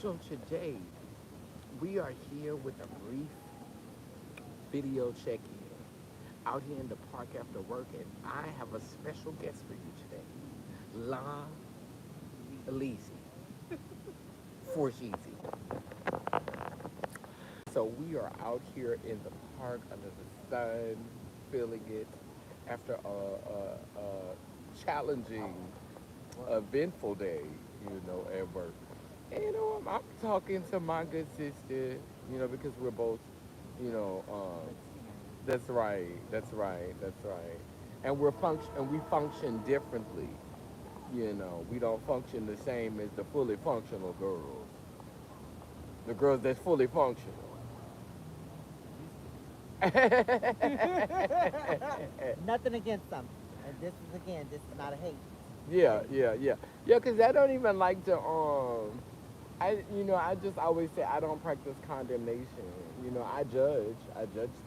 So today we are here with a brief video check-in out here in the park after work, and I have a special guest for you today, LaLezzy, for Sheezy. So we are out here in the park under the sun, feeling it after a challenging, eventful day, at work. And, I'm talking to my good sister, because we're both, you know, um, that's right, that's right, that's right. And we function differently. We don't function the same as the fully functional girls. The girls that's fully functional. Nothing against them. And this is again, this is not a hate. Yeah, And yeah, yeah, yeah. Cause I don't even like to. I just always say I don't practice condemnation. I judge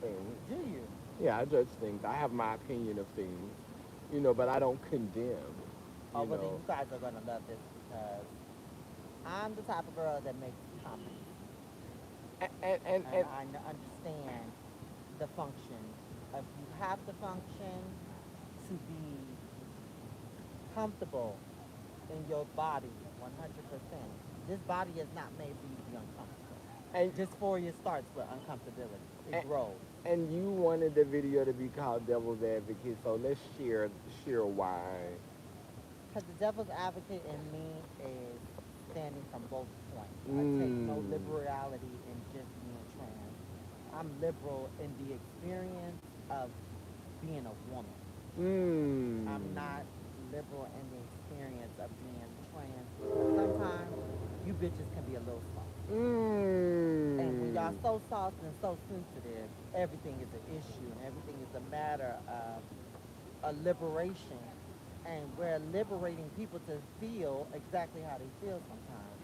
things. do you? Yeah, I judge things. I have my opinion of things. But I don't condemn. Oh, You well, then know. you guys are gonna love this because I'm the type of girl that makes comments, and And understand the function of you have the function to be comfortable in your body 100%. This body is not made for you to be uncomfortable. and Dysphoria starts with uncomfortability. It and, grows. and you wanted the video to be called Devil's Advocate, so let's share why. Because the devil's advocate in me is standing from both points. I take no Mm. liberality in just being trans. I'm liberal in the experience of being a woman. Mm. I'm not liberal in the experience of being trans because sometimes you bitches can be a little soft. And when y'all Mm. so soft and so sensitive, everything is an issue and everything is a matter of a liberation. And we're liberating people to feel exactly how they feel sometimes.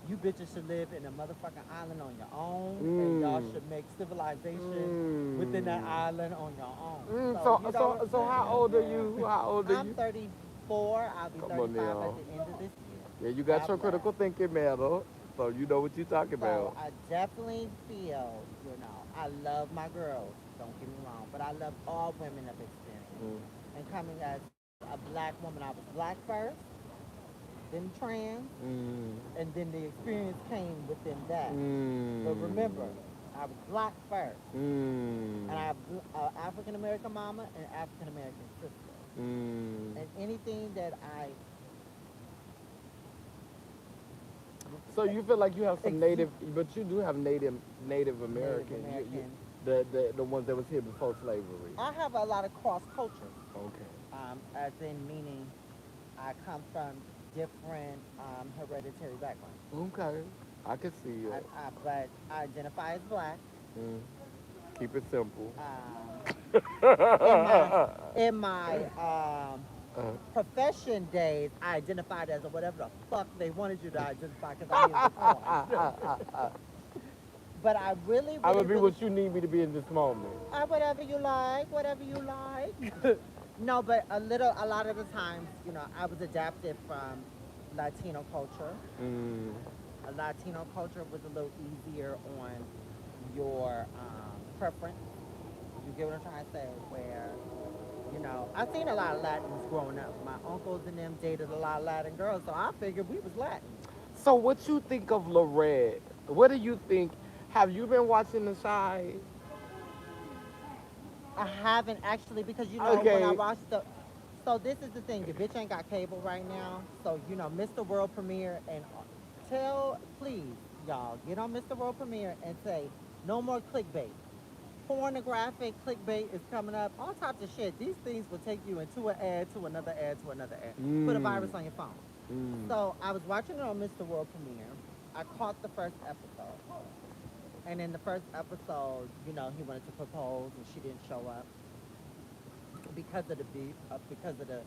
You bitches should live in a motherfucking island on your own, and y'all Mm. should make civilization within that Mm. island on your own. Mm. So, So you know what so I'm so how old are saying? you? How old are I'm you? 34. I'll be Come on 35 at now. the end of this year. Yeah, you got God your bless. critical thinking medal, so you know what you're talking So about. I definitely feel, I love my girls, don't get me wrong, but I love all women of experience. Mm. And coming as a black woman, I was black first, then trans, Mm. and then the experience came within that. But remember, Mm. I was black first, and Mm. I have African American mama and African American sister. Mm. And anything that I So you feel like you have some exude native, but you do have Native Native American. You American, the ones that was here before slavery. I have a lot of cross cultures, Okay. as in meaning I come from different hereditary backgrounds. Okay. I can see it. But I identify as black. Mm. Keep it simple. Um, in my profession days, I identified as a whatever the fuck they wanted you to identify because I needed a coin. But I really, I really, would be really, what you need me to be in this moment. whatever you like, whatever you like. No, but a lot of the times, I was adapted from Latino culture. Mm. A Latino culture was a little easier on your preference. You get what I'm trying to say? Where, I've seen a lot of Latins growing up. My uncles and them dated a lot of Latin girls, so I figured we was Latin. So what you think of Lorette? What do you think? Have you been watching The Shy? I haven't actually because when I Okay. watched the. So this is the thing. The bitch ain't got cable right now. So Mr. World Premiere and tell please y'all get on Mr. World Premiere and say no more clickbait. Pornographic clickbait is coming up. All types of shit. These things will take you into an ad to another ad to another ad. Put a Mm. virus on your phone. Mm. So I was watching it on Mr. World Premiere. I caught the first episode. And in the first episode, he wanted to propose and she didn't show up because of the because of the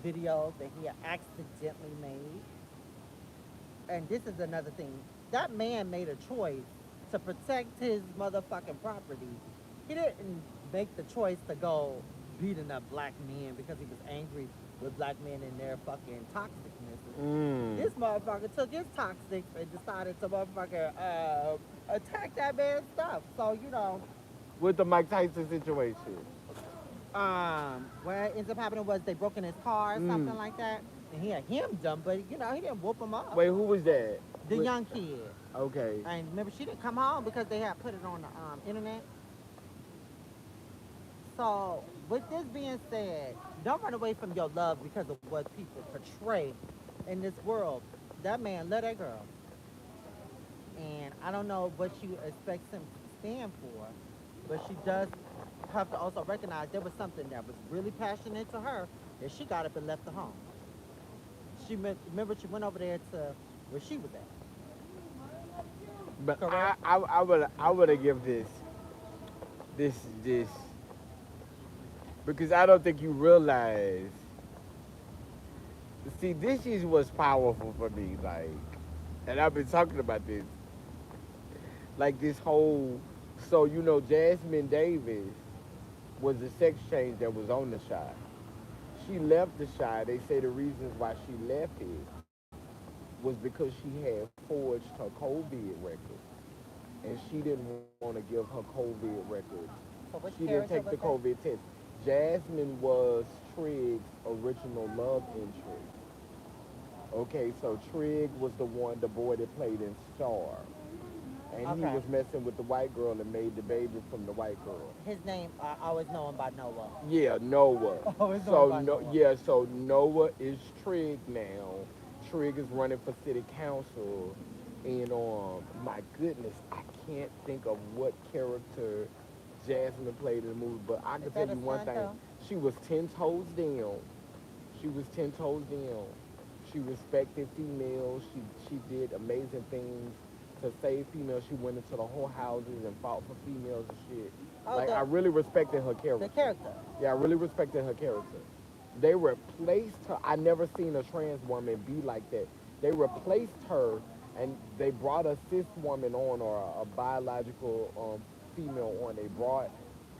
video that he had accidentally made. And this is another thing. That man made a choice to protect his motherfucking property. He didn't make the choice to go beating up black men because he was angry with black men and their fucking toxicness. Mm. This motherfucker took his toxic and decided to motherfucker attack that man's stuff. So With the Mike Tyson situation. what ends up happening was they broke in his car or something Mm. like that, and he had him done, but he didn't whoop him up. Wait, who was that? The young kid. Okay. And remember, she didn't come home because they had put it on the internet. So, with this being said, don't run away from your love because of what people portray in this world. That man love that girl. And I don't know what you expect him to stand for, but she does have to also recognize there was something that was really passionate to her that she got up and left the home. Remember she went over there to where she was at. But Correct? I would have give this because I don't think you realize. See, this is what's powerful for me, like, and I've been talking about this, like this whole. So Jasmine Davis was a sex change that was on the shot. She left the shot. They say the reasons why she left it was because she had forged her COVID record, and she didn't want to give her COVID records. So which She didn't take character the was that? COVID test. Jasmine was Trig's original love interest. Okay, so Trig was the boy that played in Star, and he Okay. was messing with the white girl and made the baby from the white girl. His name, I always know him by Noah. Yeah, Noah. Always know him So by no, Noah. yeah, so Noah is Trig now. Trig is running for city council, and my goodness, I can't think of what character Jasmine played in the movie, but I Is can tell that you a one son, thing: though? she was 10 toes down. She was 10 toes down. She respected females. She did amazing things to save females. She went into the whole houses and fought for females and shit. Oh, Like I really respected her the character. character. Yeah, I really respected her character. They replaced her. I never seen a trans woman be like that. They replaced her and they brought a cis woman on or a biological female on. They brought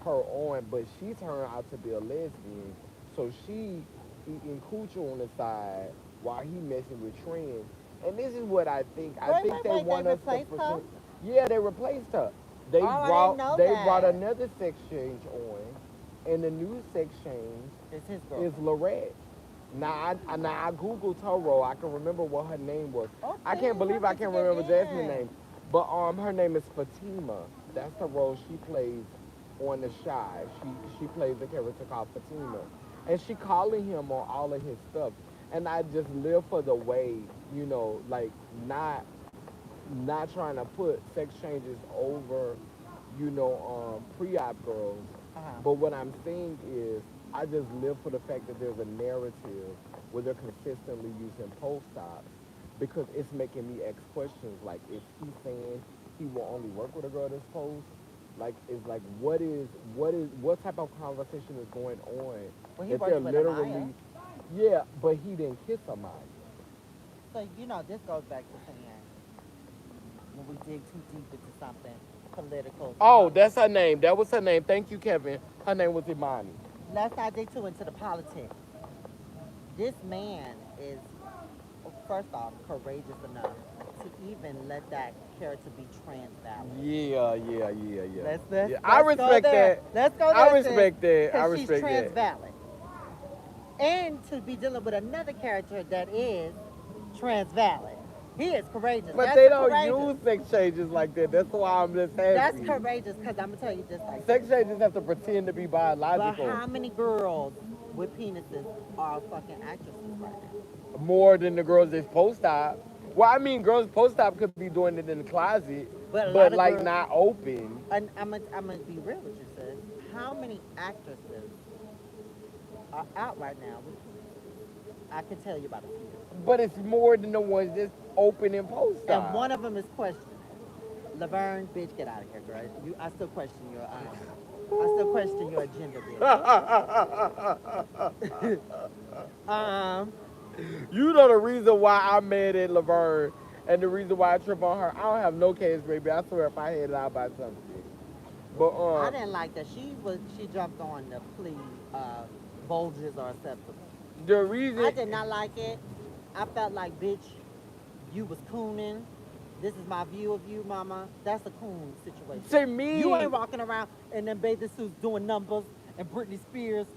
her on, but she turned out to be a lesbian. So she eating coochie on the side while he messing with trans. And this is what I think. I Wait, think wait, they wait. They want us to replaced her? present. Yeah, they replaced her. They Oh, I didn't brought know they brought that. another sex change on, and the new sex change It's his is girlfriend. Lorette. Now I googled her role. I can remember what her name was. Oh, I can't please, believe hurry I up to can't get remember Jasmine's in. name, but her name is Fatima. That's the role she plays on the Shy. She plays a character called Fatima, and she calling him on all of his stuff. And I just live for the way like not not trying to put sex changes over, pre-op girls. Uh huh. But what I'm saying is, I just live for the fact that there's a narrative where they're consistently using post-ops because it's making me ask questions like, is he saying he will only work with a girl that's post? Like, it's like, what type of conversation is going on Well, he that they're works with Amaya. literally, yeah, but he didn't kiss somebody. So, this goes back to saying when we dig too deep into something political. Oh, that's her name. That was her name. Thank you, Kevin. Her name was Imani. Let's not dig too into the politics. This man is, first off, courageous enough to even let that character be trans valid. Yeah. Let's Yeah, I let's go respect there. that. Let's go I there, sis, respect that. I because she's respect trans that. valid, and to be dealing with another character that is trans valid. He is courageous. But That's they don't courageous. use sex changes like that. That's why I'm just That's asking. courageous because I'm gonna tell you just like Sex this. changes have to pretend to be But biological how many girls with penises are fucking actresses right now? more than the girls that's post-op. Well, I mean, girls post-op could be doing it in the closet, But a but lot of like girls, not open. and I'm gonna be real with you, sis. How many actresses are out right now with penises? I can tell you about a few. But it's more than the ones that's open and And post-op. one of them is questioned. Laverne, bitch, get out of here, girl. I still question your I still question your agenda, bitch. um, You know the reason why I'm mad at Laverne and the reason why I trip on her. I don't have no case, baby. I swear if I had it, I'd buy something. But I didn't like that. She jumped on the plea Bulges are acceptable. the I reason, did not like it. I felt like, bitch, you was cooning. This is my view of you, mama. That's a coon situation. To You me, ain't walking around in them bathing suits doing numbers and Britney Spears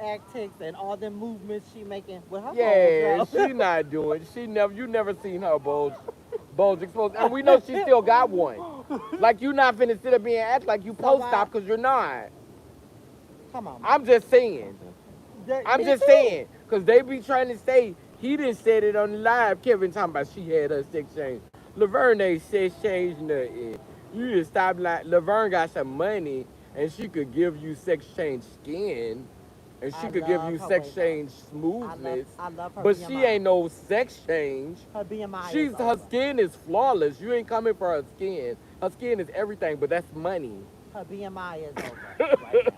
antics and all them movements she making with her bulge yeah, out. she not doing. She never. You never seen her bulge exposed, and we know she still got one. Like you not finna sit up here and act like you So post why? stop because you're not. Come on, I'm mama. just saying. I'm Me just too. saying, because they be trying to say, he didn't say it on the live. Kevin talking about she had her sex change. Laverne ain't sex change nothing. You just stop like, Laverne got some money and she could give you sex change skin and she I could give love you her sex weight loss. change smoothness, I love her but she BMI. ain't no sex change. Her BMI is Her over. skin is flawless. You ain't coming for her skin. Her skin is everything, but that's money. Her BMI is over right now.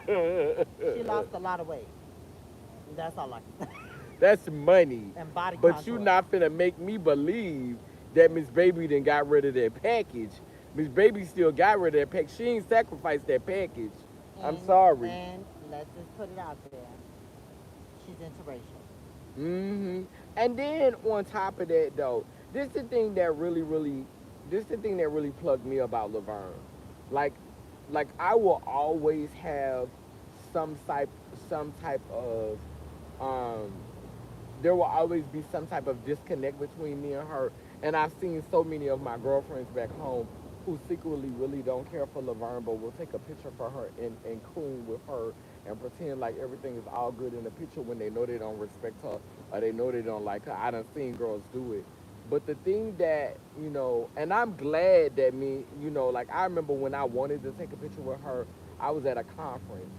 She lost a lot of weight. That's all I can say. That's money. And body But you contour. not finna make me believe that Miss Baby done got rid of that package. Miss Baby still got rid of that package. She ain't sacrificed that package. I'm And sorry. and let's just put it out there. She's interracial. And then on top of that though, this the thing that this the thing that really plugged me about Laverne. Like I will always have some type some type of um there will always be some type of disconnect between me and her. And I've seen so many of my girlfriends back home who secretly really don't care for Laverne, but will take a picture for her and coon with her and pretend like everything is all good in the picture when they know they don't respect her or they know they don't like her. I done seen girls do it. But the thing that, and I'm glad that like I remember when I wanted to take a picture with her, I was at a conference.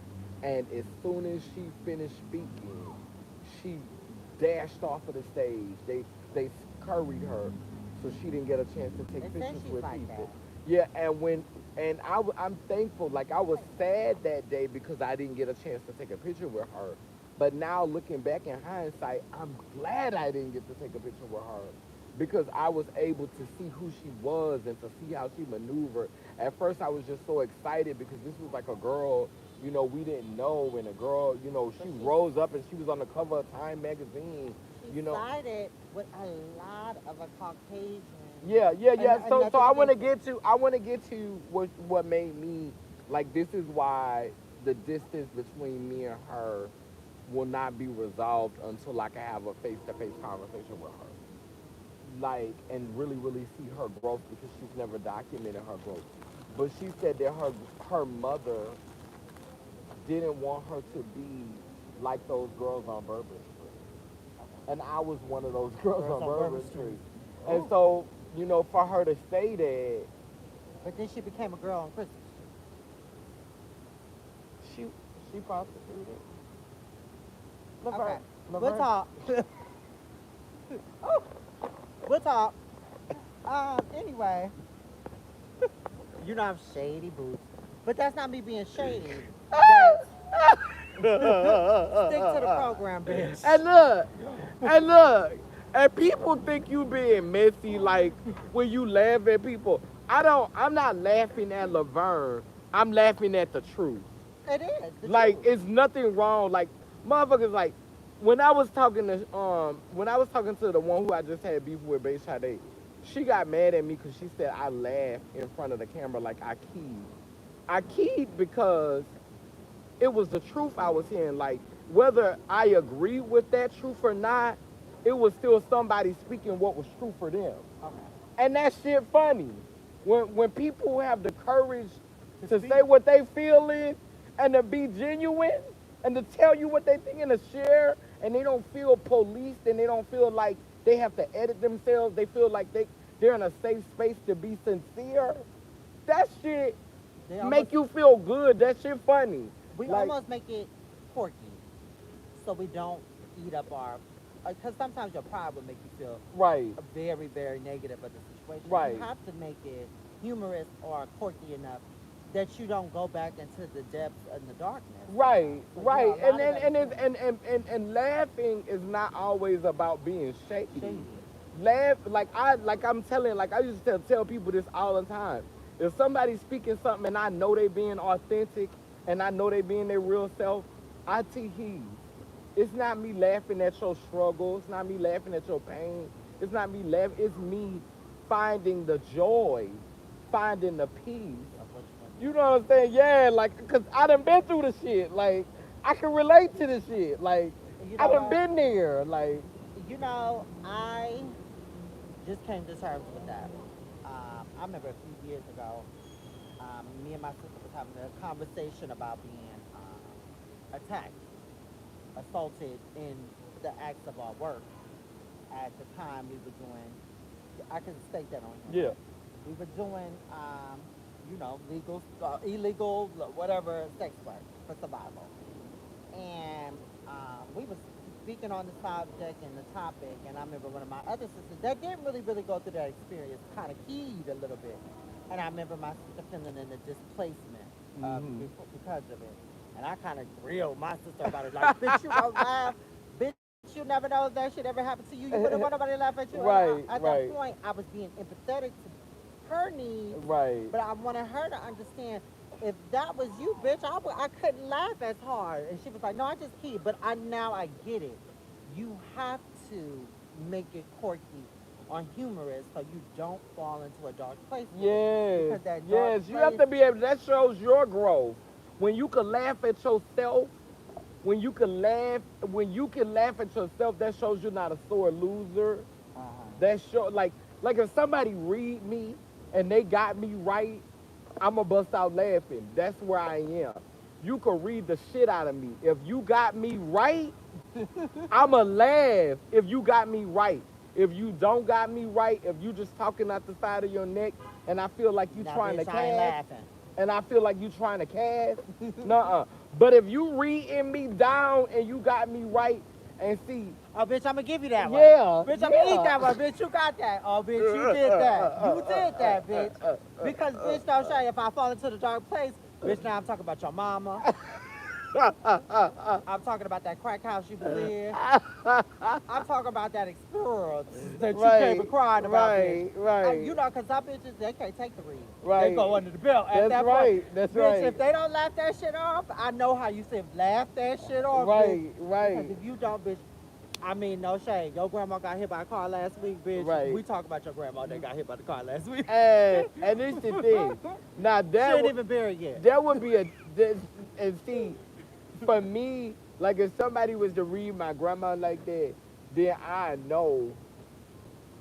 And as soon as she finished speaking, she dashed off of the stage. They scurried her, so she didn't get a chance to take They say pictures she's with like people. that. Yeah, I'm thankful. Like I was sad that day because I didn't get a chance to take a picture with her. But now looking back in hindsight, I'm glad I didn't get to take a picture with her because I was able to see who she was and to see how she maneuvered. At first, I was just so excited because this was like a girl, we didn't know, and a girl, But she rose up and she was on the cover of Time magazine, she you know. sided with a lot of a Caucasian. Yeah, yeah, yeah. And So nothing against it. I want to get to what made me like this is why the distance between me and her will not be resolved until I can have a face-to-face conversation with her. Like and really see her growth because she's never documented her growth. But she said that her mother didn't want her to be like those girls on Bourbon Street. And I was one of those girls Girls on on Bourbon Bourbon Street. Street. And Oh. so, for her to say that, But then she became a girl on Christmas Street. she she prostituted. Okay. Laverne, We'll Laverne. talk. We'll talk. Anyway, you know I'm shady boots. But that's not me being shady. That's stick to the program, bitch. And look, and look, and people think you being messy like when you laugh at people. I'm not laughing at Laverne. I'm laughing at the truth. It is the Like truth. it's nothing wrong. Like motherfuckers like when I was talking to the one who I just had beef with Bay Sade, she got mad at me because she said I laughed in front of the camera like I keyed. I keyed because it was the truth I was hearing. Like whether I agree with that truth or not, it was still somebody speaking what was true for them. Okay. And that shit funny. When people have the courage To to speak. say what they feeling and to be genuine and to tell you what they think and to share and they don't feel policed and they don't feel like they have to edit themselves. They feel like they're in a safe space to be sincere. That shit They almost make you feel good. That shit funny. we Like almost make it quirky, so we don't eat up our. Because sometimes your pride will make you feel right, very, very negative of the situation. right. You have to make it humorous or quirky enough that you don't go back into the depths and the darkness. Right, So yeah, right, a lot of that is humor. and laughing is not always about being shady. Shady. I'm telling like I used to tell people this all the time. If somebody's speaking something and I know they being authentic and I know they being their real self, I tee heed. It's not me laughing at your struggle. It's not me laughing at your pain. It's not me laughing. It's me finding the joy, finding the peace. of what you went You through. know what I'm saying? Yeah, like, cause I done been through the shit. Like, I can relate to the shit. Like, You I know done what? been there. Like, I just came to terms with that. I remember a few years ago, me and my sister was having a conversation about being attacked, assaulted in the acts of our work. At the time, we were doing, I can state that on here. yeah, We were doing, legal, illegal, whatever, sex work for survival. And we was speaking on the subject and the topic, and I remember one of my other sisters that didn't really go through that experience kind of keyed a little bit, and I remember my sister feeling in the displacement mm-hmm. because of it, and I kind of grilled my sister about it, like, bitch, you don't laugh, bitch, you never know if that shit ever happened to you, you wouldn't want nobody to laugh at you, and Right, at that right, point, I was being empathetic to her needs, right. but I wanted her to understand if that was you, bitch, I couldn't laugh as hard. And she was like, no, I just keyed. But now I get it. You have to make it quirky or humorous so you don't fall into a dark place with it. Yes, Because that dark yes. You have place, to be able. That shows your growth. When you can laugh at yourself, when you can laugh at yourself, that shows you're not a sore loser. uh-huh. That show like if somebody read me and they got me right, I'ma bust out laughing. That's where I am. You can read the shit out of me. If you got me right, I'ma laugh. If you got me right. If you don't got me right, if you just talking out the side of your neck and I feel like you Now, trying to bitch, I ain't cast, laughing. and I feel like you trying to cast, nuh-uh. But if you reading me down and you got me right, and see, Oh, bitch, I'm gonna give you that one. yeah, Bitch, I'm gonna eat yeah. that one. Bitch, you got that. Oh, bitch, you did that. You did that, bitch. Because, bitch, don't show you if I fall into the dark place, bitch, now I'm talking about your mama. I'm talking about that crack house you was in. I'm talking about that experience that you came Right, and crying about, bitch. right, right, Because some bitches, they can't take the read. They right. go under the belt at That's that point. right. That's Bitch, right. if they don't laugh that shit off, I know how you said laugh that shit off, bitch. Right, Because right, if you don't, bitch, I mean, no shade. Your grandma got hit by a car last week, bitch. right. We talk about your grandma that got hit by the car last week. And this the thing. Now She ain't even buried yet. that would be a this, and see, for me, like if somebody was to read my grandma like that, then I know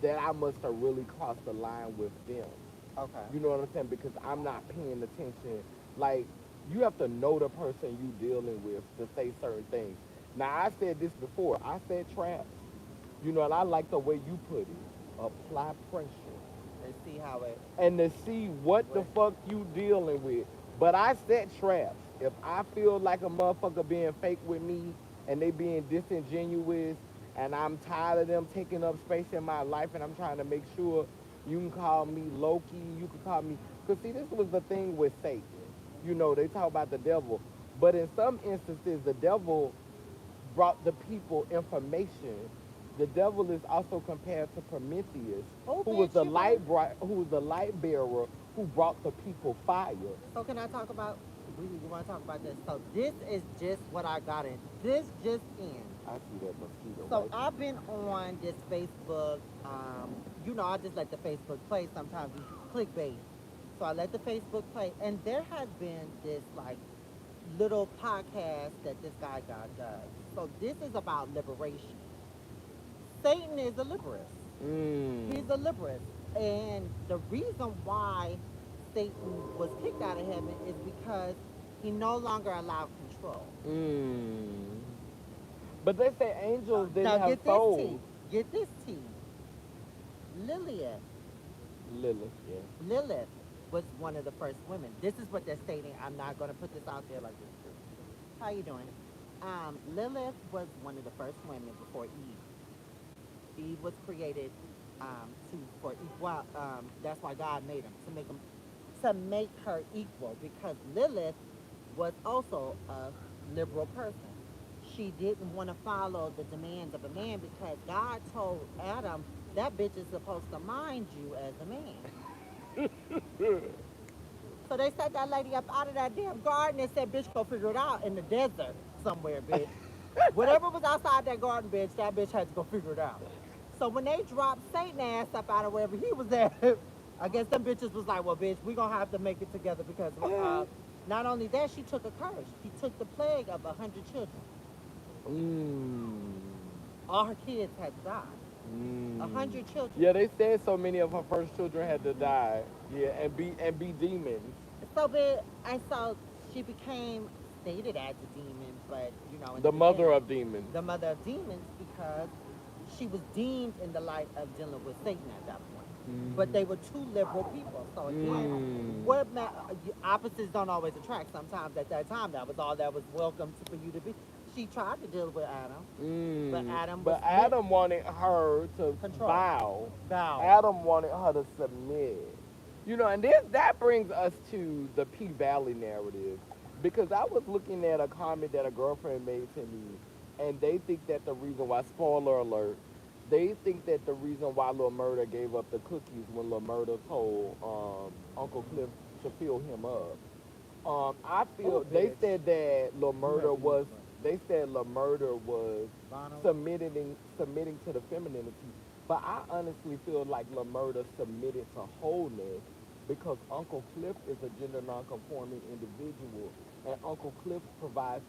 that I must have really crossed the line with them. Okay. You know what I'm saying? Because I'm not paying attention. Like, you have to know the person you dealing with to say certain things. Now, I said this before. I said traps. You know, and I like the way you put it. Apply pressure. And see how it And to see what the works. fuck you dealing with. But I set traps. If I feel like a motherfucker being fake with me and they being disingenuous and I'm tired of them taking up space in my life and I'm trying to make sure you can call me Loki, you can call me. Because see, this was the thing with Satan. You know, they talk about the devil. But in some instances, the devil brought the people information. The devil is also compared to Prometheus, Oh, who was bitch, you better. who was the light bearer who brought the people fire. So can I talk about? We want to talk about this. So this is just what I got in. This just in. I see that mosquito So right I've been on this Facebook. I just let the Facebook play. Sometimes we clickbait. So I let the Facebook play, and there has been this like little podcast that this guy does. So this is about liberation. Satan is a liberist. there. Mm. He's a liberist, and the reason why Satan was kicked out of heaven is because he no longer allowed control. Mm. But they say angels Now didn't have get this souls. tea. Get this tea. Lilith, Lilith, yeah. Lilith was one of the first women. This is what they're stating. I'm not going to put this out there like this. How you doing? Lilith was one of the first women before Eve. Eve was created for equal. That's why God made him to make her equal because Lilith was also a liberal person. She didn't want to follow the demands of a man because God told Adam that bitch is supposed to mind you as a man. So they set that lady up out of that damn garden and said, bitch, go figure it out in the desert somewhere, bitch. Whatever was outside that garden bench, that bitch had to go figure it out. So when they dropped Satan ass up out of wherever he was at, I guess them bitches was like, well, bitch, we gonna have to make it together because not only that, she took a curse. She took the plague of 100 children. Mm. All her kids had died. A Mm. hundred children. Yeah, they said so many of her first children had to die. Yeah, and be demons. So big, and so she became stated as a demon, but in the The mother beginning, of demons. the mother of demons because she was deemed in the light of dealing with Satan at that point. But they were two liberal people. So again, Mm. opposites don't always attract. Sometimes at that time, that was all that was welcome for you to be. She tried to deal with Adam, but Mm. Adam was But lit Adam wanted her to control, bow. bow. Adam wanted her to submit. You know, and that brings us to the P Valley narrative, because I was looking at a comment that a girlfriend made to me, and they think that the reason why, spoiler alert, they think that the reason why Lil Murda gave up the cookies when Lil Murda told Uncle Cliff to fill him up. I Oh, feel they bitch, said that you heard Lamurda these, was. They said Lamurda was Bono. submitting to the femininity, but I honestly feel like Lamurda submitted to wholeness because Uncle Cliff is a gender nonconforming individual, and Uncle Cliff provides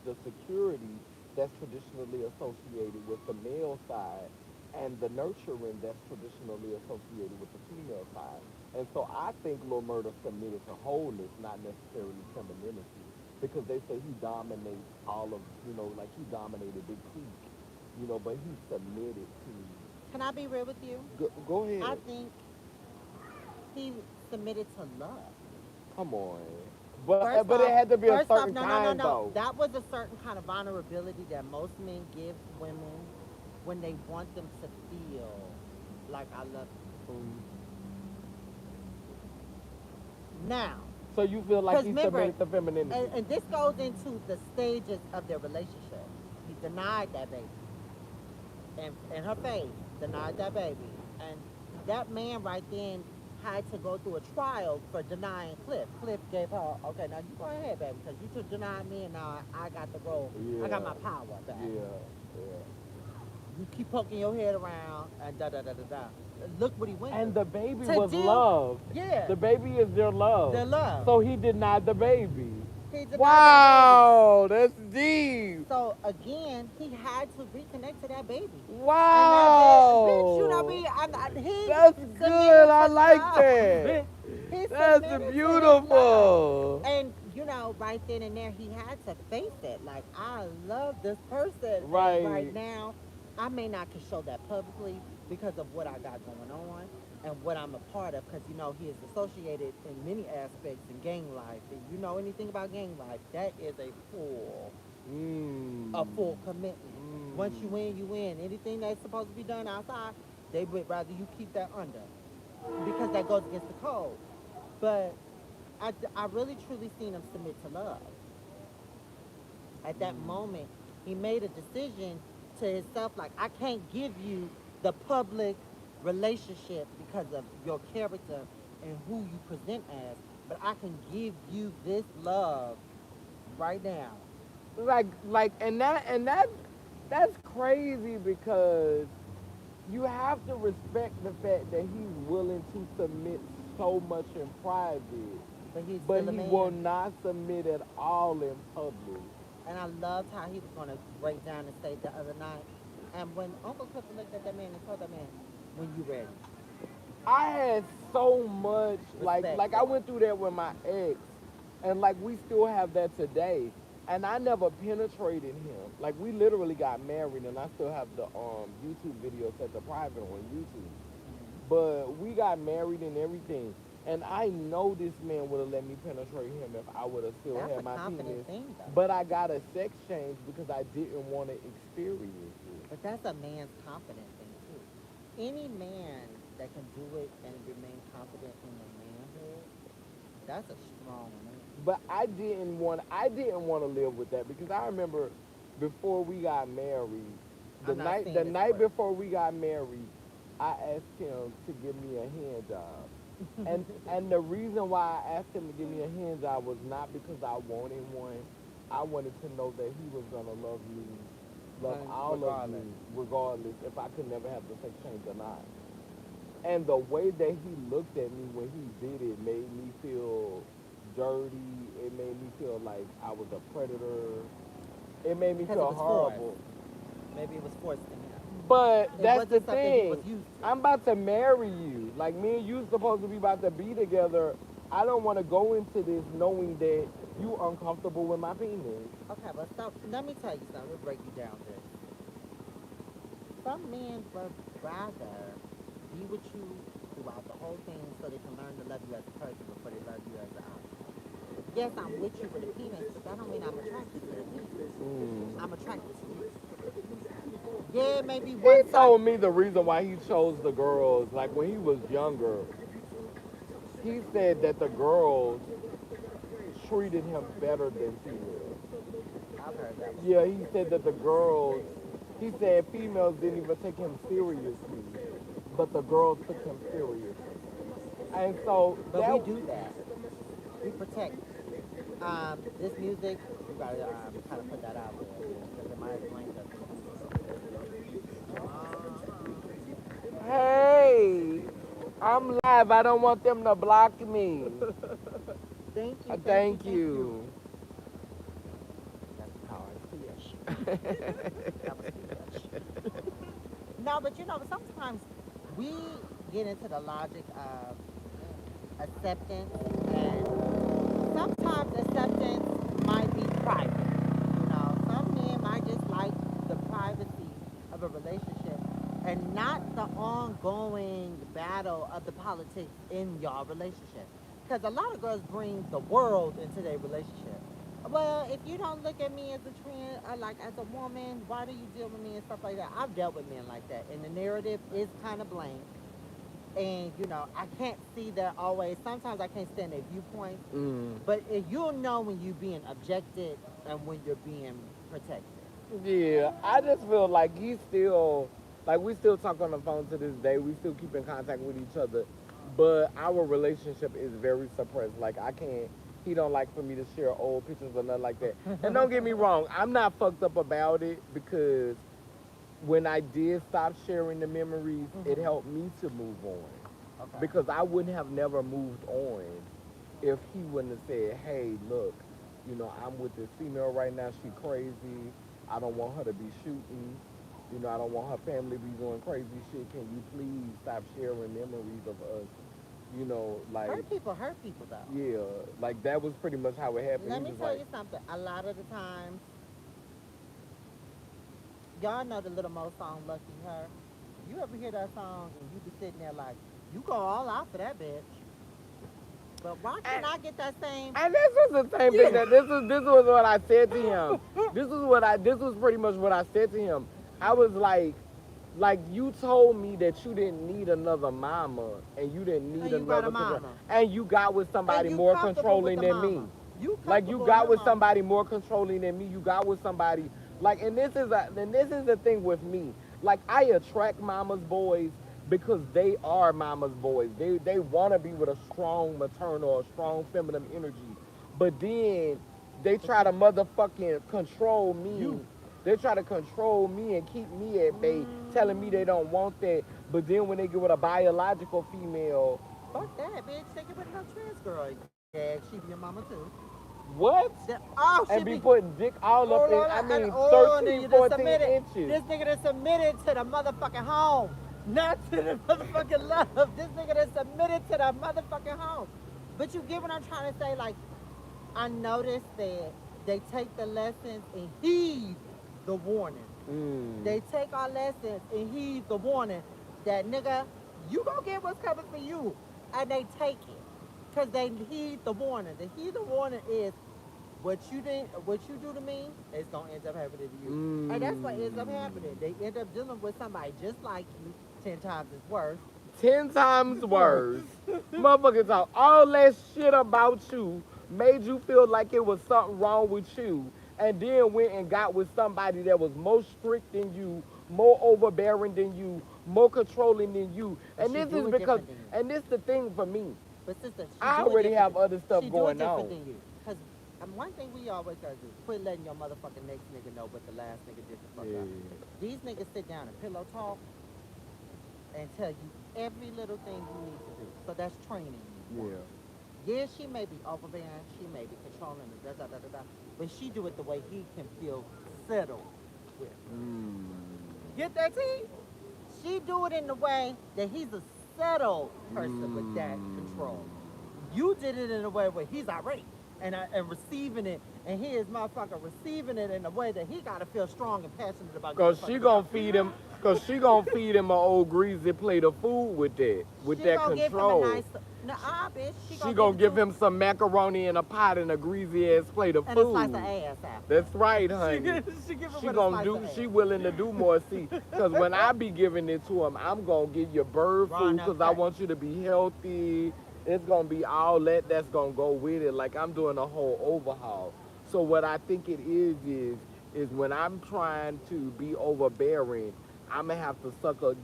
the security that's traditionally associated with the male side and the nurturing that's traditionally associated with the female side. And so I think Lil Murda submitted to wholeness, not necessarily femininity, because they say he dominates all of, like he dominated Big Creek, but he submitted to. Can I be real with you? Go I ahead. think he submitted to love. Come on. But First but it off, had to be a first off, certain no, no, no, kind no. though. That was a certain kind of vulnerability that most men give women when they want them to feel like I love Mm. you. Now, So you feel like because he remember, submitted to femininity? and this goes into the stages of their relationship. He denied that baby, and in her face, denied that baby, and that man right then had to go through a trial for denying Cliff. Cliff gave her, okay, now you go ahead, baby, because you took denied me, and now I got the role. I got Yeah, my power back. yeah, yeah. You keep poking your head around, and da da da da da. Look what he went And through the baby to was deal. love. Yeah, The baby is their love. the love. So he denied the baby. He denied that baby. Wow, that's deep. So again, he had to reconnect to that baby. And that baby, bitch, you know Wow. me. He That's good. submitted I to like love, that. bitch. He That's submitted to his love. beautiful. And right then and there, he had to face it. Like, I love this person, and right Right. now, I may not can show that publicly because of what I got going on and what I'm a part of. Because he is associated in many aspects in gang life. If you know anything about gang life, that is Mm. a full commitment. Once Mm. you win, you win. Anything that's supposed to be done outside, they would rather you keep that under because that goes against the code. But I really truly seen him submit to love. At that Mm. moment, he made a decision to himself like, I can't give you the public relationship because of your character and who you present as, but I can give you this love right now. That's crazy because you have to respect the fact that he's willing to submit so much in private, But he's but still a he will man. not submit at all in public. And I loved how he was going to break down and say the other night. And when Uncle Clifford looked at that man and told that man, when you ready, I had so much respect like I for it. went through that with my ex, and like we still have that today. And I never penetrated him. Like we literally got married, and I still have the YouTube video set to private on YouTube. Mhm. But we got married and everything. And I know this man would have let me penetrate him if I would have still That's had a my confident penis. thing, though. But I got a sex change because I didn't want to experience it. But that's a man's confident thing, too. Any man that can do it and remain confident in their manhood, that's a strong man. But I didn't want to live with that because I remember before we got married, I'm not the saying it's night work. before we got married, I asked him to give me a hand job. And the reason why I asked him to give me a hand job was not because I wanted one. I wanted to know that he was gonna love me, love all of Regardless. me, regardless if I could never have the sex change or not. And the way that he looked at me when he did it made me feel dirty. It made me feel like I was a predator. It made me Because it feel was forced. horrible. Maybe it was forced in him. But It that's the wasn't something he was thing. used to. I'm about to marry you. Like me and you supposed to be about to be together. I don't want to go into this knowing that you uncomfortable with my penis. Okay, but stop. Let me tell you something. We'll break you down this. Some men would rather be with you throughout the whole thing so they can learn to love you as a person before they love you as an object. Yes, I'm with you with the penis, but that don't mean I'm attracted to the penis. Mm. I'm attracted to you. Yeah, maybe He one side. told me the reason why he chose the girls, like when he was younger, he said that the girls treated him better than females. I've heard that Yeah, one. he said that the girls, he said females didn't even take him seriously, but the girls took him seriously. And so But we that, do that. We protect. This music, you gotta kind of put that out there because it might explain that. hey, I'm live. I don't want them to block me. Thank you, thank you, Thank thank you. you. That's hard. Fish. That was fish. No, but sometimes we get into the logic of acceptance, and sometimes acceptance might be private. Some men might just like the privacy of a relationship and not the ongoing battle of the politics in your relationship. Because a lot of girls bring the world into their relationship. Well, if you don't look at me as a trend, or like as a woman, why do you deal with me and stuff like that? I've dealt with men like that, and the narrative is kind of blank. And I can't see that always. Sometimes I can't stand their viewpoints, Mm. but you'll know when you're being objected and when you're being protected. Yeah, I just feel like he's still, like we still talk on the phone to this day. We still keep in contact with each other, but our relationship is very suppressed. Like I can't. He don't like for me to share old pictures or nothing like that. And don't get me wrong, I'm not fucked up about it because when I did stop sharing the memories, it Hmm. helped me to move on. Okay. Because I wouldn't have never moved on if he wouldn't have said, hey, look, I'm with this female right now. She crazy. I don't want her to be shooting. I don't want her family to be doing crazy shit. Can you please stop sharing memories of us? Like, Hurt people though. yeah, like that was pretty much how it happened. Let He me was tell like, you something. A lot of the times, y'all know the Little Mo song "Lucky Her." You ever hear that song and you be sitting there like, you go all out for that bitch. But why can't I get that same? and this was the same thing Yeah. that this was what I said to him. This was pretty much what I said to him. I was like you told me that you didn't need another mama and you didn't need And you got a another control, mama. and you got with And somebody you more comfortable with controlling the than me. mama. You Like you comfortable in got her with mama. somebody more controlling than me. You got with somebody like, and this is the thing with me. Like I attract mama's boys because they are mama's boys. They want to be with a strong maternal or strong feminine energy, but then they But try you, to motherfucking control you. me. They try to control me and keep me at bay, telling me they Mm, don't want that. But then when they get with a biological female, fuck that, bitch. Take it with no trans girl. Yeah, she be your mama too. what? Oh, she And be be. putting dick all Oh, up in, Lord, I and mean, oh, and then 13, you just 14 submitted. inches. This nigga that submitted to the motherfucking home, not to the motherfucking love. This nigga that submitted to the motherfucking home. But you get what I'm trying to say? Like, I noticed that they take the lessons and heed the warning. Mm. They take our lessons and heed the warning that nigga, you gonna get what's coming for you, and they take it because they heed the warning. The heed the warning is what you do to me is gonna end up happening to you, and that's what ends up Mm. happening. They end up dealing with somebody just like you, 10 times as worse. 10 times Worse. worse. Motherfuckers talk all that shit about you, made you feel like it was something wrong with you, and then went and got with somebody that was more strict than you, more overbearing than you, more controlling than you. But And she this is do it because, different than you. and this the thing for me. But sister, she I do it already different. have other stuff She do it going different on. than you, cause One thing we always gotta do, quit letting your motherfucking next nigga know what the last nigga did to fuck up. Yeah. These niggas sit down and pillow talk and tell you every little thing you need to do. So that's training you, one. Yeah. Yeah, she may be overbearing, she may be controlling, da da da da da, but she do it the way he can feel settled with. Get that tea? She do it in the way that he's a settled person with that control. You did it in a way where he's irate and receiving it, and he is motherfucker receiving it in a way that he gotta feel strong and passionate about getting Cause the fuck she out. gonna feed him. Cause she gonna feed him an old greasy plate of food with She that gonna give him a control. nice, nah, bitch. She She gonna give gonna it give to him some macaroni in a pot and a greasy ass plate of and a slice of food. ass after. That's right, She honey. she give it She with a gonna slice of do. ass. She willing to do more. See, cause when I be giving it to him, I'm gonna give you bird Raw food, enough cause I cut. want you to be healthy. It's gonna be all that that's gonna go with it. Like I'm doing a whole overhaul. So what I think it is when I'm trying to be overbearing, I'm gonna have to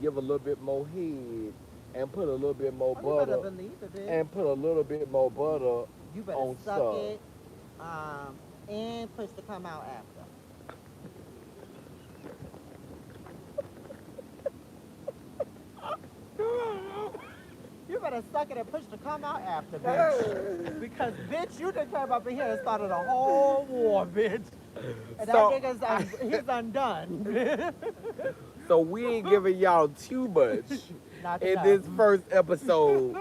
give a little bit more head, and put a little bit more Oh, you better butter, believe it, bitch. and put a little bit more butter You better on suck stuff. it, and push to come out after. You better suck it and push to come out after, bitch. Because, bitch, you done came up in here and started a whole war, bitch. And that So nigga's he's undone. So we ain't giving y'all too much Not in enough. this first episode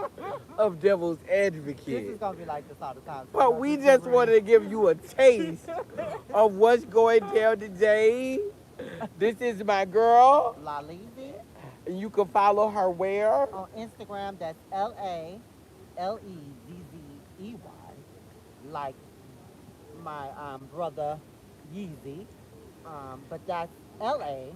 of Devil's This is Advocate. gonna be like this all the time. So But y'all we just be just wanted ready. to give you a taste of what's going down today. This is my girl. LaLezzy And you can follow her where? on Instagram. That's LaLezzey. Like my brother Yeezy. But that's LaLezzey.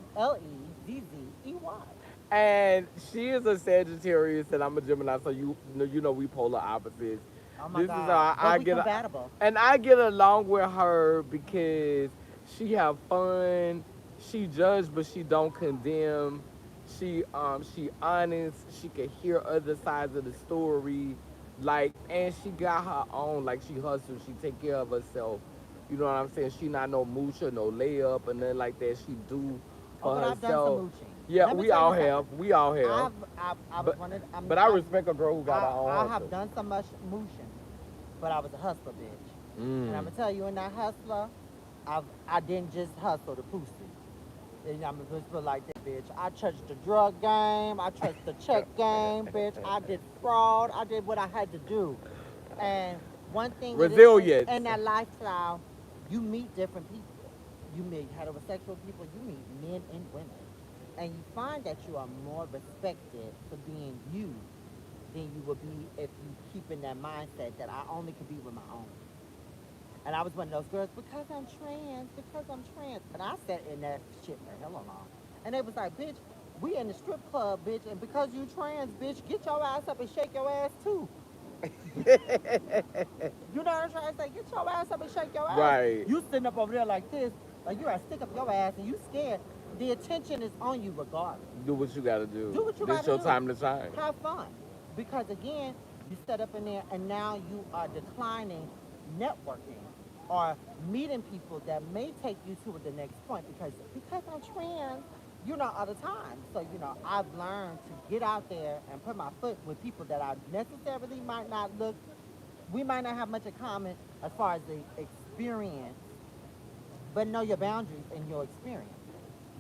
And she is a Sagittarius and I'm a Gemini, so you know we polar opposites. Oh my This is God. how But I we get compatible. and I get along with her because she have fun, she judge but she don't condemn. She honest, she can hear other sides of the story. Like and she got her own, like she hustles, she take care of herself. You know what I'm saying? She not no moocher, no layup, and nothing like that. She do Oh, for but I've done some herself. mooching. Yeah, Let me we tell you all something. have. We all have. I was But running. but I respect a girl who got her I own have hustle. done so much mooching, but I was a hustler, bitch. And I'm Mm. gonna tell you, in that hustler, I didn't just hustle the pussy. And I'm gonna just put it like that, bitch. I touched the drug game. I touched the check game, bitch. I did fraud. I did what I had to do. And one thing it is, Resilience. in that lifestyle, you meet different people. You meet heterosexual people. You meet men and women, and you find that you are more respected for being you than you would be if you keep in that mindset that I only could be with my own. And I was one of those girls, because I'm trans. And I sat in that shit for hell long. And they was like, bitch, we in the strip club, bitch, and because you trans, bitch, get your ass up and shake your ass too. You know what I'm trying to say? Get your ass up and shake your ass. Right. You sitting up over there like this, like you gotta stick up your ass and you scared. The attention is on you regardless. Do what you gotta Do do. what you This gotta your do. time to shine. Have fun. Because again, you set up in there and now you are declining networking or meeting people that may take you to the next point because I'm trans, all the time. So, I've learned to get out there and put my foot with people that I necessarily might not look, we might not have much in common as far as the experience, but know your boundaries and your experience.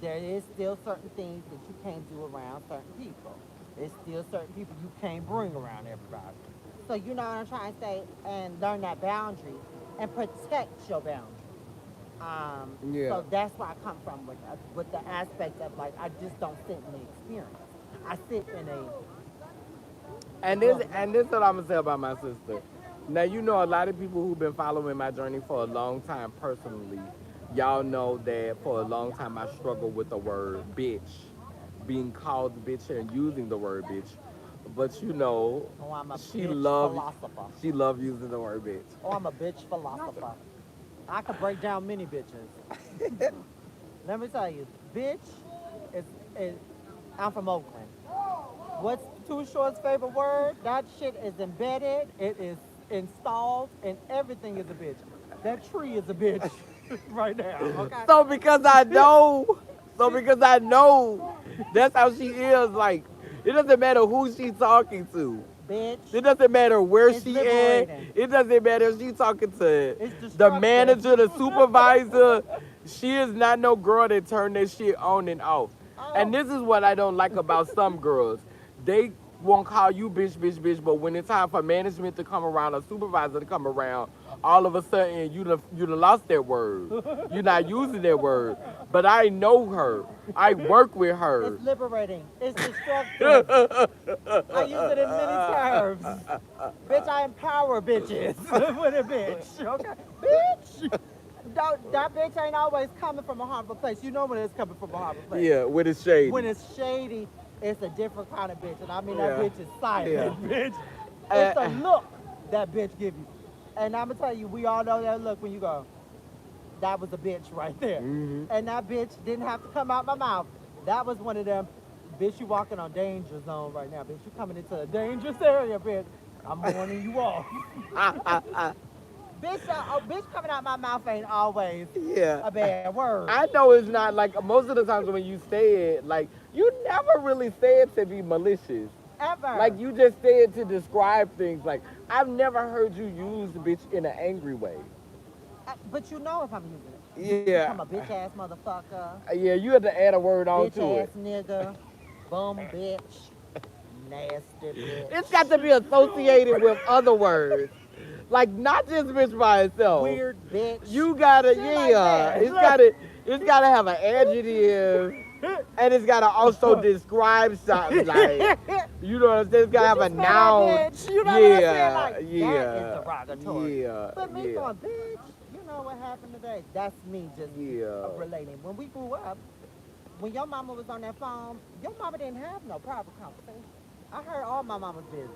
There is still certain things that you can't do around certain people. There's still certain people you can't bring around everybody. So you know what I'm trying to say, and learn that boundary and protect your boundary. Yeah. So that's where I come from with the aspect of like I just don't sit in the experience. I sit in a And this well, and this is what I'm gonna say about my sister. Now you know a lot of people who've been following my journey for a long time personally. Y'all know that for a long time I struggled with the word bitch, being called bitch and using the word bitch. But oh, I'm a she bitch loved philosopher. she loved using the word bitch. Oh, I'm a bitch philosopher. I could break down many bitches. Let me tell you, bitch is I'm from Oakland. What's Too Short's favorite word? That shit is embedded. It is installed, and everything is a bitch. That tree is a bitch right now. Okay. So because I know, so She, because I know that's how she is. Like it doesn't matter who she's talking to. bitch, It doesn't matter where it's she at. liberating. It doesn't matter if she talking to It's the destructive. manager, the supervisor. She is not no girl that turn that shit on and off. And Oh, this is what I don't like about some girls. They won't call you bitch, bitch, bitch, but when it's time for management to come around, or supervisor to come around, all of a sudden you done lost that word. You're not using that word. But I know her. I work with it's her. liberating. It's destructive. I use it in many terms. Bitch, I empower bitches with a bitch. Okay, bitch. That bitch ain't always coming from a harmful place. You know when it's coming from a harmful place. Yeah, when it's When shady. it's shady, it's a different kind of bitch. And I mean that Yeah. bitch is Yeah. silent, bitch. It's a Uh, look that bitch give you. And I'm gonna tell you, we all know that look when you go, that was a bitch right there. hmm And that bitch didn't have to come out my mouth. That was one of them, bitch, you walking on danger zone right now, bitch. You coming into a dangerous area, bitch. I'm warning you off. Bitch, bitch coming out my mouth ain't always yeah. a bad word. I know it's not like most of the times when you say it, like you never really say it to be malicious. Ever. Like you just say it to describe things. Like I've never heard you use bitch in an angry way. But you know if I'm using it. You Yeah. come a bitch ass motherfucker, Yeah, you have to add a word on bitch to ass it. nigga, bum bitch, nasty It's got to bitch, be associated with other words. Like not just bitch by itself. weird bitch, You gotta, shit like yeah. that. It's gotta have an adjective, and it's gotta also describe something. Like, you know what I'm saying? It's gotta Did have you a smell that noun. bitch? You know what I'm saying? Yeah, Like, that is yeah, derogatory. yeah, But me yeah, going, bitch, you know what happened today? That's me just yeah. relating. When we grew up, when your mama was on that phone, your mama didn't have no private conversation. I heard all my mama's business.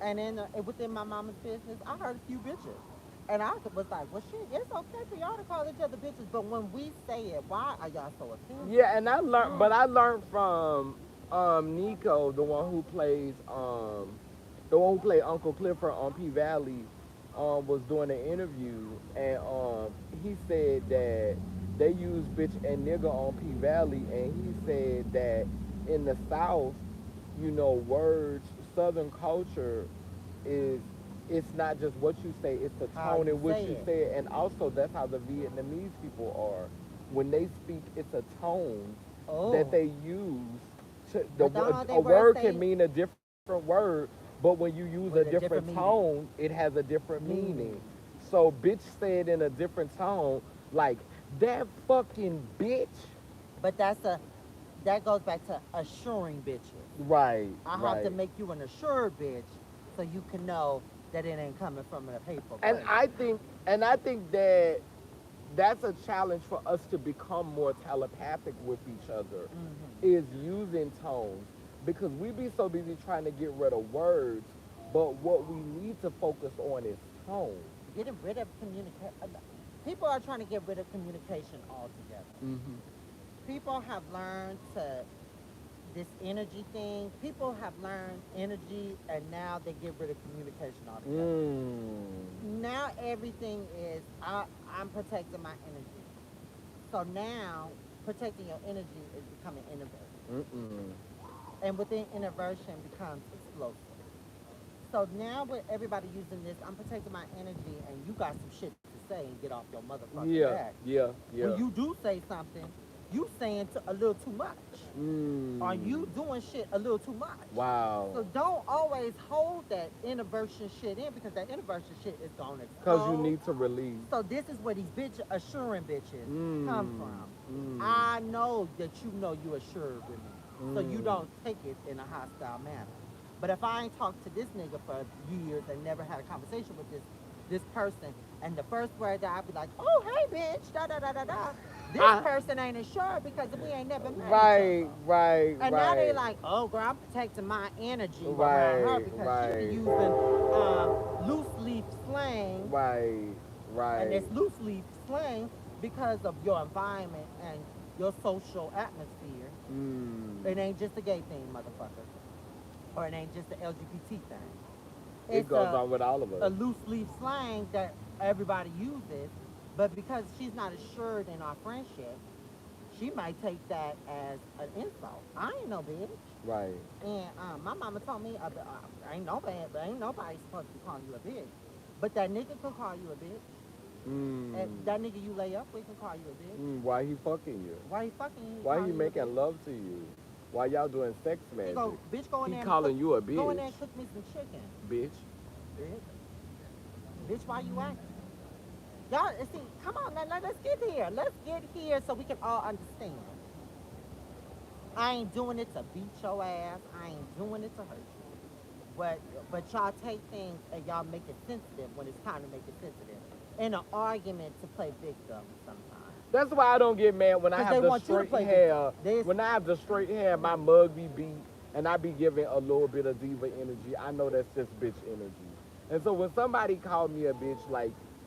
And within my mama's business, I heard a few bitches. And I was like, well, shit, it's okay for y'all to call each other bitches. But when we say it, why are y'all so Yeah, and offended? I learned from Nico, the one who played Uncle Clifford on P Valley, was doing an interview, and he said that they use bitch and nigga on P Valley, and he said that in the South, words, Southern culture is it's not just what you say, it's the How tone you in which say you it. say it, and also that's how the Vietnamese people are. When they speak, it's a tone that Oh. they use. But don't A they words word can say mean a different word, but when you use a with a different different meaning? tone, it has a different meaning. Meaning. So, bitch said in a different tone, like that fucking bitch. But that goes back to assuring bitches. Right, I have to right. make you an assured bitch so you can know that it ain't coming from a hateful And place. I think that that's a challenge for us to become more telepathic with each other, Hmm. is using tones, because we be so busy trying to get rid of words, but what we need to focus on is tone. Getting rid of communication. People are trying to get rid of communication altogether. Hmm People have learned to this energy thing. People have learned energy, and now they get rid of communication altogether. mm. Now everything is I'm protecting my energy. So now protecting your energy is becoming innovation. Mm-mm. And within innovation becomes explosive. So now with everybody using this, I'm protecting my energy and you got some shit to say and get off your motherfucking Yeah, back. yeah, When yeah. you do say something, you saying a little too much. Are Mm. you doing shit a little too much? Wow. So don't always hold that innovation shit in because that innovation shit is gonna Because you explode. need to release. So this is where these bitch assuring bitches come Mm. from. Mm. I know that you know you assured with me. So you Mm. don't take it in a hostile manner. But if I ain't talked to this nigga for years and never had a conversation with this person, and the first word that I'd be like, oh hey bitch, da da da da da. This I, person ain't assured because we ain't never met each right, other. right, And now they right, like, oh girl, I'm protecting my energy around her right, because she be right, using loose leaf slang, right, and right. it's loose leaf slang because of your environment and your social atmosphere. Mm. It ain't just a gay thing, motherfucker, or it ain't just the LGBT thing. It It's goes on with all of a us. loose leaf slang that everybody uses, but because she's not assured in our friendship, she might take that as an insult. I ain't no bitch. Right. And my mama told me, ain't nobody supposed to be calling you a bitch. But that nigga could call you a bitch. And Mm. that nigga you lay up with can call you a bitch. Why he fucking you? Why he fucking you? He Why he calling you a making bitch. love to you? Why y'all doing sex He magic? go, bitch, go in He there and cook. calling you a Go in bitch. there and cook me some chicken, Bitch. bitch. Bitch, why you acting? Y'all, see, come on, let's get here. Let's get here so we can all understand. I ain't doing it to beat your ass. I ain't doing it to hurt you. But y'all take things and y'all make it sensitive when it's time to make it sensitive. In an argument to play victim sometimes. That's why I don't get mad when I Because have they the want you to straight play victim. hair. They, When I have the straight hair, my mug be beat, and I be giving a little bit of diva energy. I know that's just bitch energy. And so when somebody call me a bitch,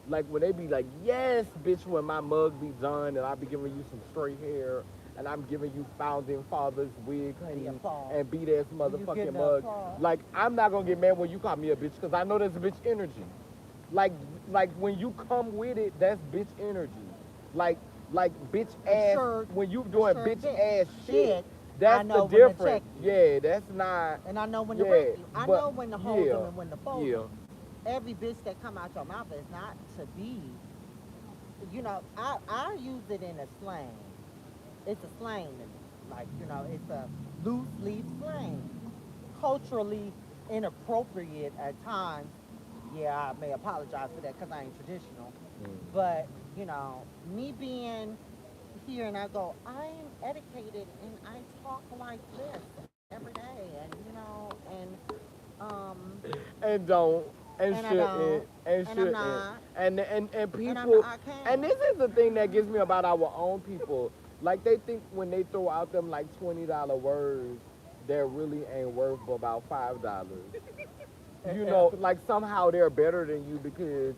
like when they be like, yes, bitch, when my mug be done, and I be giving you some straight hair, and I'm giving you founding fathers wig, the honey, applause. and beat ass You getting motherfucking the mug. applause. Like I'm not gonna get mad when you call me a bitch, cause I know that's bitch energy. Like like when you come with it, that's bitch energy. Like like bitch ass Assured, when you doing assured bitch bitch. ass shit. Shit, I That's the know when to check difference. you. Yeah, that's not. And I know when to Yeah, break you. I but know when to hold them yeah, and when to fold yeah. them. Every bitch that come out your mouth is not to be, I use it in a slang. It's a slang to me. Like, it's a loose leaf slang. Culturally inappropriate at times. Yeah, I may apologize for that because I ain't traditional. Mm. But, me being here and I go, I am educated and I talk like this every day. Um, And don't and and I don't, shouldn't and and I'm shouldn't not, and and I'm not, people I and can't. this is the thing that gets me about our own people. Like they think when they throw out them like $20 words, that really ain't worth but about $5. Like somehow they're better than you because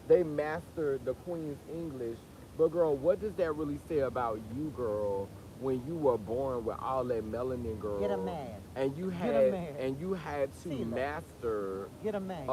they mastered the Queen's English. But girl, what does that really say about you, girl, when you were born with all that melanin, Get a girl, man. and you Get a had man. and you had to Sila. master Get a man.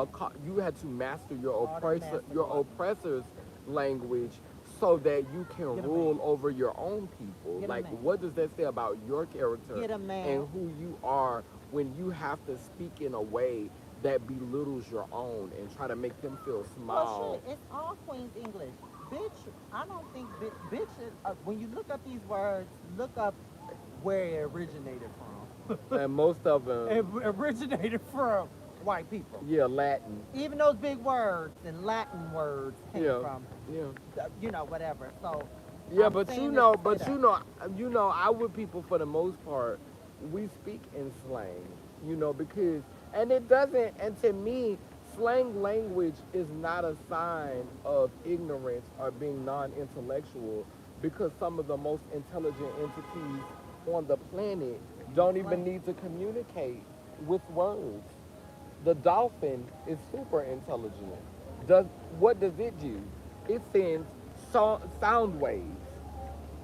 you had to master All that master your gluttony. oppressor's language so that you can Get a man. rule over your own people. Get a Like, man. what does that say about your character Get a man. and who you are when you have to speak in a way that belittles your own and try to make them feel Well, shit, small? it's all Queen's English. Bitch, I don't think bitch is, when you look up these words, look up where it originated from. And most of It them, originated from white people. yeah, Latin. Even those big words and Latin words came Yeah, from, yeah. whatever. So Yeah, I'm but saying this to say that. our people for the most part, we speak in slang, because and it doesn't, and to me, slang language is not a sign of ignorance or being non-intellectual, because some of the most intelligent entities on the planet Use don't even slang. need to communicate with words. The dolphin is super intelligent. Does What does it do? It sends sound waves.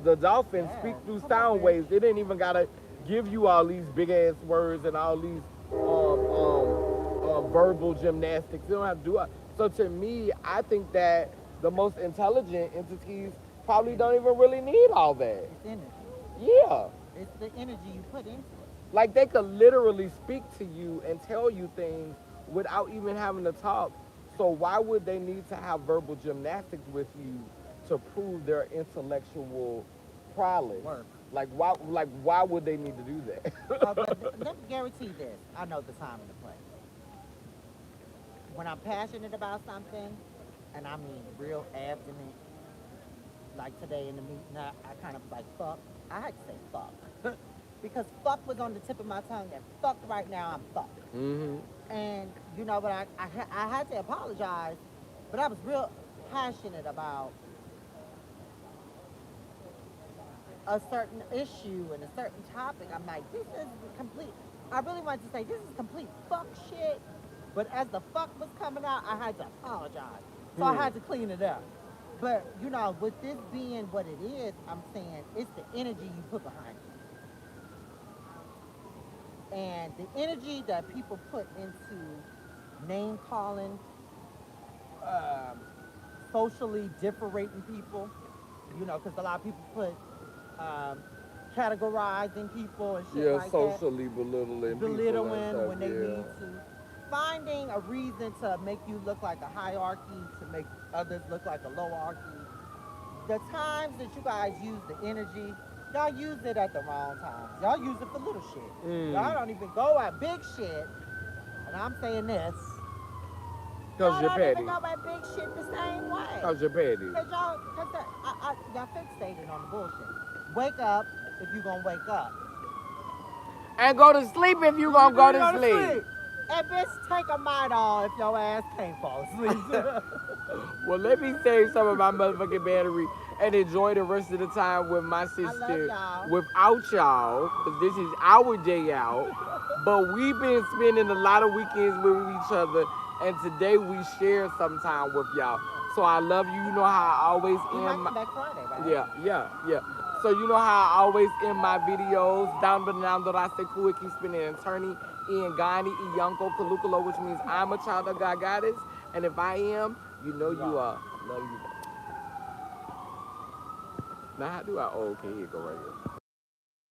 The dolphins speak Yes. through Come on, sound bitch. waves. They didn't even gotta give you all these big ass words and all these verbal gymnastics. They don't have to do it. So to me, I think that the most intelligent entities probably don't Energy. even really need all that. It's energy. Yeah. It's the energy you put into it. Like they could literally speak to you and tell you things without even having to talk. So why would they need to have verbal gymnastics with you to prove their intellectual prowess? Work. Why would they need to do But that? let me guarantee this. I know the time and the place. When I'm passionate about something, and I mean real abstinent, like today in the meeting, I kind of was like, fuck. I had to say fuck. Because fuck was on the tip of my tongue, and fuck right now, I'm fucked. Hmm. And, but I had to apologize, but I was real passionate about a certain issue and a certain topic. I'm like, this is complete. I really wanted to say, this is complete fuck shit. But as the fuck was coming out, I had to apologize. So I Hmm. had to clean it up. But, with this being what it is, I'm saying it's the energy you put behind it. And the energy that people put into name calling um, socially differentiating people, you know, because a lot of people put um, categorizing people and shit Yeah, like that, socially belittling people and belittling stuff. when they Yeah. need to, finding a reason to make you look like a hierarchy, to make others look like a lowarchy. The times that you guys use the energy, y'all use it at the wrong times. Y'all use it for little shit. Y'all Mm. don't even go at big shit. And I'm saying this. Cause Y'all you're don't even petty. go at big shit the same way. Cause you're petty. Y'all fixated on the bullshit. Wake up if you gonna wake up. And go to sleep if you gonna go You to go to sleep. sleep. And bitch, take a Midol if your ass can't fall asleep. Well, let me save some of my motherfucking battery and enjoy the rest of the time with my I love sister y'all. without y'all, because this is our day out. But we've been spending a lot of weekends with each other, and today we share some time with y'all. So I love you. You know how I always You end might my, come back Friday, right? yeah, yeah, yeah. So you know how I always end my videos down but down that I say cool keep spinning an attorney Ian Gani Iyanko Kalukalo, which means I'm a child of God goddess. And if I am, you know You you are. are. Love you. Now how do I okay, here you go right here.